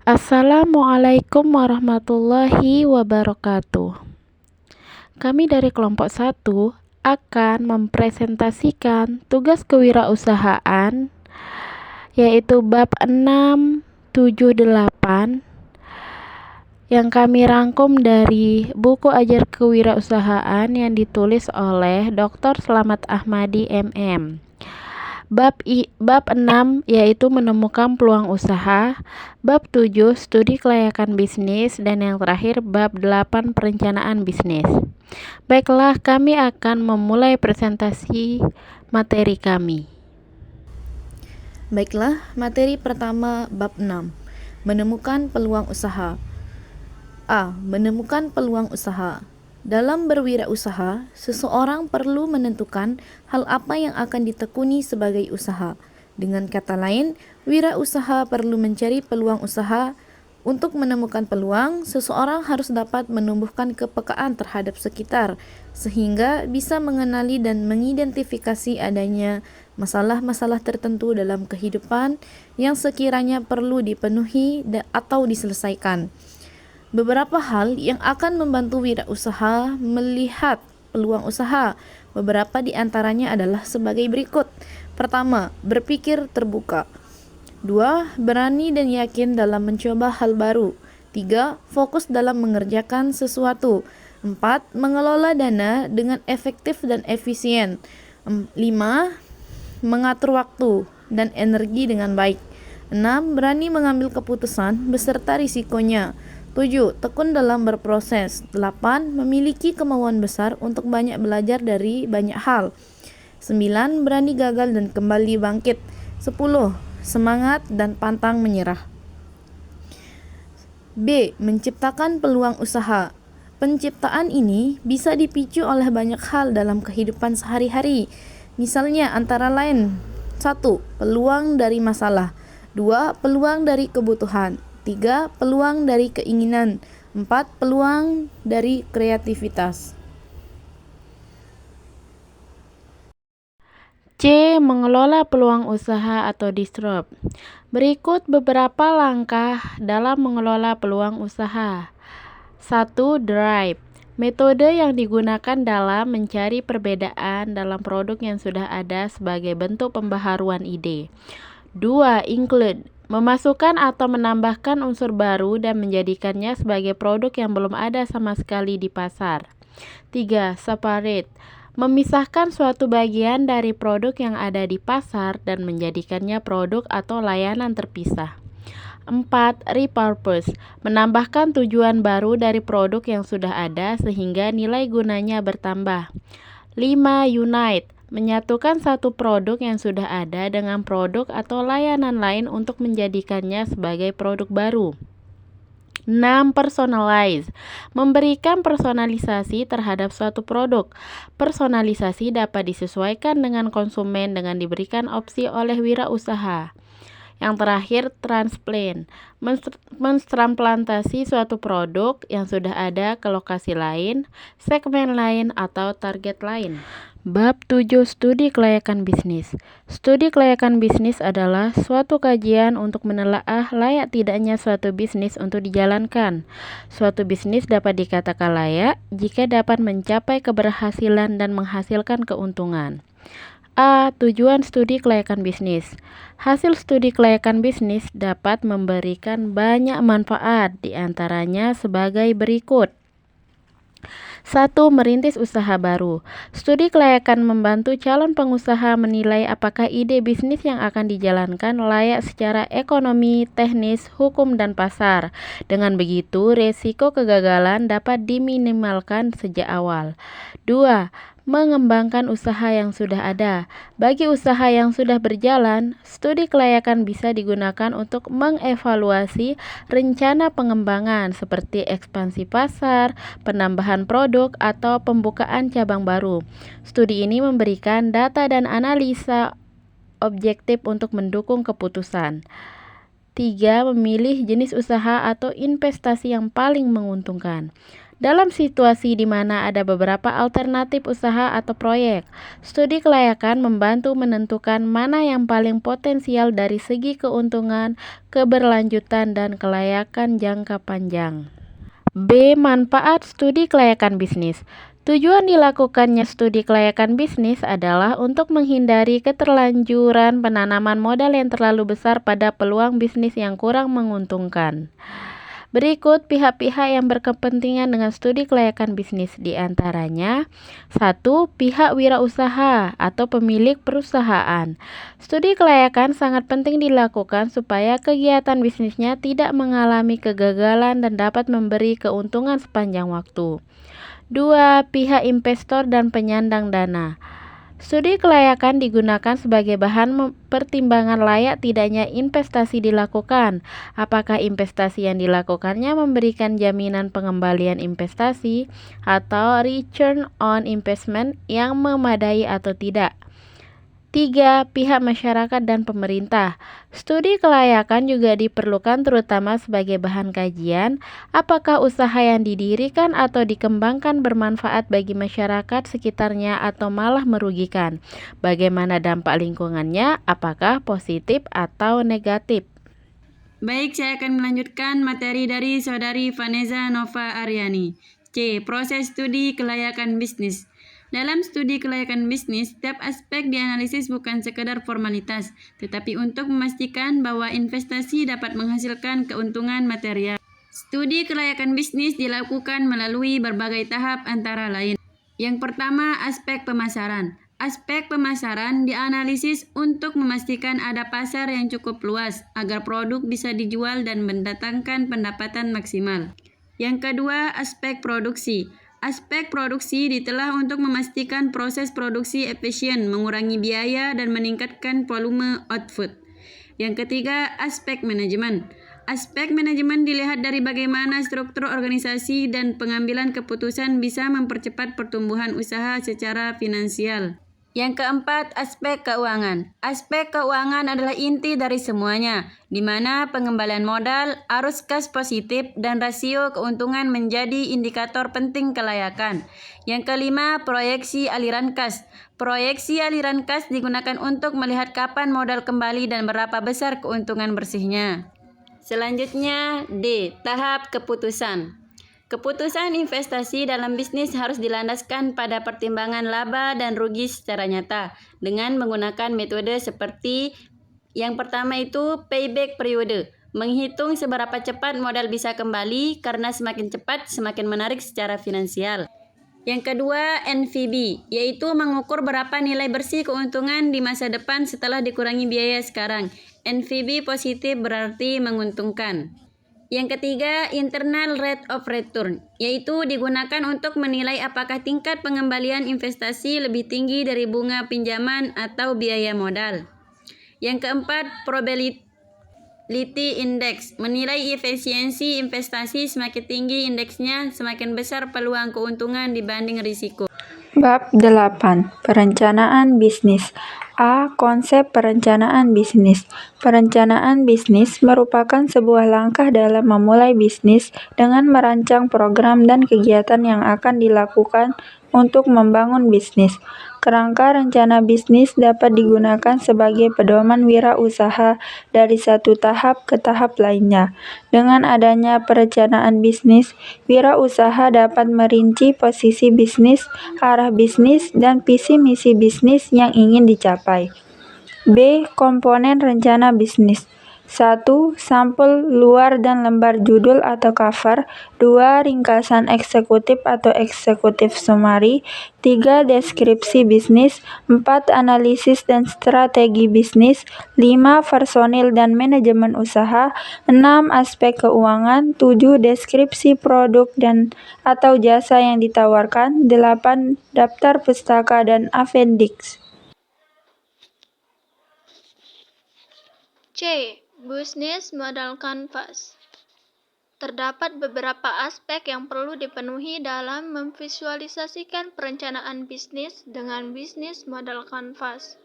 Assalamualaikum warahmatullahi wabarakatuh. Kami dari kelompok 1 akan mempresentasikan tugas kewirausahaan yaitu bab 6, 7, 8 yang kami rangkum dari buku Ajar Kewirausahaan yang ditulis oleh Dr. Slamet Ahmadi MM. Bab 6 yaitu menemukan peluang usaha, bab 7 studi kelayakan bisnis, dan yang terakhir bab 8 perencanaan bisnis. Baiklah, kami akan memulai presentasi materi kami. Baiklah, materi pertama bab 6. Menemukan peluang usaha. A. Menemukan peluang usaha. Dalam berwirausaha, seseorang perlu menentukan hal apa yang akan ditekuni sebagai usaha. Dengan kata lain, wirausaha perlu mencari peluang usaha. Untuk menemukan peluang, seseorang harus dapat menumbuhkan kepekaan terhadap sekitar, sehingga bisa mengenali dan mengidentifikasi adanya masalah-masalah tertentu dalam kehidupan yang sekiranya perlu dipenuhi atau diselesaikan. Beberapa hal yang akan membantu wirausaha melihat peluang usaha. Beberapa di antaranya adalah sebagai berikut. Pertama, berpikir terbuka. 2. Berani dan yakin dalam mencoba hal baru. 3. Fokus dalam mengerjakan sesuatu. 4. Mengelola dana dengan efektif dan efisien. 5. Mengatur waktu dan energi dengan baik. 6. Berani mengambil keputusan beserta risikonya. 7. Tekun dalam berproses. 8. Memiliki kemauan besar untuk banyak belajar dari banyak hal. 9. Berani gagal dan kembali bangkit. 10. Semangat dan pantang menyerah. B. Menciptakan peluang usaha. Penciptaan ini bisa dipicu oleh banyak hal dalam kehidupan sehari-hari. Misalnya antara lain: 1. Peluang dari masalah. 2. Peluang dari kebutuhan. 3. Peluang dari keinginan. 4. Peluang dari kreativitas. C. Mengelola peluang usaha atau disrupt. Berikut beberapa langkah dalam mengelola peluang usaha. 1. Drive. Metode yang digunakan dalam mencari perbedaan dalam produk yang sudah ada sebagai bentuk pembaharuan ide. 2. Include. Memasukkan atau menambahkan unsur baru dan menjadikannya sebagai produk yang belum ada sama sekali di pasar. 3. Separate. Memisahkan suatu bagian dari produk yang ada di pasar dan menjadikannya produk atau layanan terpisah. 4. Repurpose. Menambahkan tujuan baru dari produk yang sudah ada sehingga nilai gunanya bertambah. 5. Unite. Menyatukan satu produk yang sudah ada dengan produk atau layanan lain untuk menjadikannya sebagai produk baru. 6. Personalize. Memberikan personalisasi terhadap suatu produk. Personalisasi dapat disesuaikan dengan konsumen dengan diberikan opsi oleh wirausaha. Yang terakhir, transplant. Mentransplantasi suatu produk yang sudah ada ke lokasi lain, segmen lain, atau target lain. Bab 7. Studi kelayakan bisnis. Studi kelayakan bisnis adalah suatu kajian untuk menelaah layak tidaknya suatu bisnis untuk dijalankan. Suatu bisnis dapat dikatakan layak jika dapat mencapai keberhasilan dan menghasilkan keuntungan. A. Tujuan studi kelayakan bisnis. Hasil studi kelayakan bisnis dapat memberikan banyak manfaat, di antaranya sebagai berikut. 1. Merintis usaha baru. Studi kelayakan membantu calon pengusaha menilai apakah ide bisnis yang akan dijalankan layak secara ekonomi, teknis, hukum, dan pasar. Dengan begitu, resiko kegagalan dapat diminimalkan sejak awal. 2. Mengembangkan usaha yang sudah ada. Bagi usaha yang sudah berjalan, studi kelayakan bisa digunakan untuk mengevaluasi rencana pengembangan seperti ekspansi pasar, penambahan produk, atau pembukaan cabang baru. Studi ini memberikan data dan analisa objektif untuk mendukung keputusan. 3. Memilih jenis usaha atau investasi yang paling menguntungkan. dalam situasi di mana ada beberapa alternatif usaha atau proyek. Studi kelayakan membantu menentukan mana yang paling potensial dari segi keuntungan, keberlanjutan, dan kelayakan jangka panjang. B. Manfaat studi kelayakan bisnis. Tujuan dilakukannya studi kelayakan bisnis adalah untuk menghindari keterlanjuran penanaman modal yang terlalu besar pada peluang bisnis yang kurang menguntungkan. Berikut pihak-pihak yang berkepentingan dengan studi kelayakan bisnis, di antaranya 1. Pihak wirausaha atau pemilik perusahaan. Studi kelayakan sangat penting dilakukan supaya kegiatan bisnisnya tidak mengalami kegagalan dan dapat memberi keuntungan sepanjang waktu. 2. Pihak investor dan penyandang dana. Studi kelayakan digunakan sebagai bahan pertimbangan layak tidaknya investasi dilakukan. Apakah investasi yang dilakukannya memberikan jaminan pengembalian investasi atau return on investment yang memadai atau tidak. 3. Pihak masyarakat dan pemerintah. Studi kelayakan juga diperlukan terutama sebagai bahan kajian apakah usaha yang didirikan atau dikembangkan bermanfaat bagi masyarakat sekitarnya atau malah merugikan. Bagaimana dampak lingkungannya, apakah positif atau negatif. Baik, saya akan melanjutkan materi dari Saudari Vanessa Nova Aryani. C. Proses studi kelayakan bisnis. Dalam studi kelayakan bisnis, setiap aspek dianalisis bukan sekedar formalitas, tetapi untuk memastikan bahwa investasi dapat menghasilkan keuntungan material. Studi kelayakan bisnis dilakukan melalui berbagai tahap antara lain. Yang pertama, aspek pemasaran. Aspek pemasaran dianalisis untuk memastikan ada pasar yang cukup luas agar produk bisa dijual dan mendatangkan pendapatan maksimal. Yang kedua, aspek produksi. Aspek produksi ditelah untuk memastikan proses produksi efisien, mengurangi biaya, dan meningkatkan volume output. Yang ketiga, aspek manajemen. Aspek manajemen dilihat dari bagaimana struktur organisasi dan pengambilan keputusan bisa mempercepat pertumbuhan usaha secara finansial. Yang keempat, aspek keuangan. Aspek keuangan adalah inti dari semuanya, di mana pengembalian modal, arus kas positif, dan rasio keuntungan menjadi indikator penting kelayakan. Yang kelima, proyeksi aliran kas. Proyeksi aliran kas digunakan untuk melihat kapan modal kembali dan berapa besar keuntungan bersihnya. Selanjutnya, D. Tahap keputusan. Keputusan investasi dalam bisnis harus dilandaskan pada pertimbangan laba dan rugi secara nyata dengan menggunakan metode seperti yang pertama itu payback periode, menghitung seberapa cepat modal bisa kembali karena semakin cepat semakin menarik secara finansial. Yang kedua, NPV, yaitu mengukur berapa nilai bersih keuntungan di masa depan setelah dikurangi biaya sekarang. NPV positif berarti menguntungkan. Yang ketiga, internal rate of return, yaitu digunakan untuk menilai apakah tingkat pengembalian investasi lebih tinggi dari bunga pinjaman atau biaya modal. Yang keempat, probability index, menilai efisiensi investasi semakin tinggi indeksnya, semakin besar peluang keuntungan dibanding risiko. Bab 8. Perencanaan bisnis. A. Konsep perencanaan bisnis. Perencanaan bisnis merupakan sebuah langkah dalam memulai bisnis dengan merancang program dan kegiatan yang akan dilakukan untuk membangun bisnis. Kerangka rencana bisnis dapat digunakan sebagai pedoman wirausaha dari satu tahap ke tahap lainnya. Dengan adanya perencanaan bisnis, wirausaha dapat merinci posisi bisnis, arah bisnis, dan visi misi bisnis yang ingin dicapai. B. Komponen rencana bisnis. 1. Sampul luar dan lembar judul atau cover. 2. Ringkasan eksekutif atau eksekutif summary. 3. Deskripsi bisnis. 4. Analisis dan strategi bisnis. 5. Personil dan manajemen usaha. 6. Aspek keuangan. 7. Deskripsi produk dan atau jasa yang ditawarkan. 8. Daftar pustaka dan appendix. C. Business Model Canvas. Terdapat beberapa aspek yang perlu dipenuhi dalam memvisualisasikan perencanaan bisnis dengan bisnis model canvas.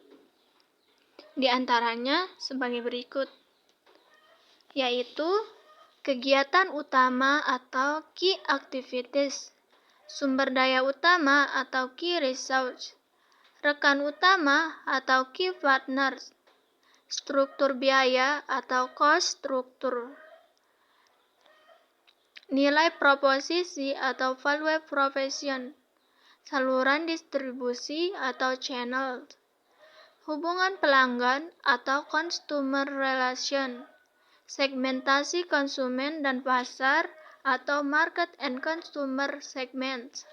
Di antaranya sebagai berikut, yaitu kegiatan utama atau key activities, sumber daya utama atau key resource, rekan utama atau key partners, struktur biaya atau cost structure, nilai proposisi atau value proposition, saluran distribusi atau channel, hubungan pelanggan atau consumer relation, segmentasi konsumen dan pasar atau market and consumer segments.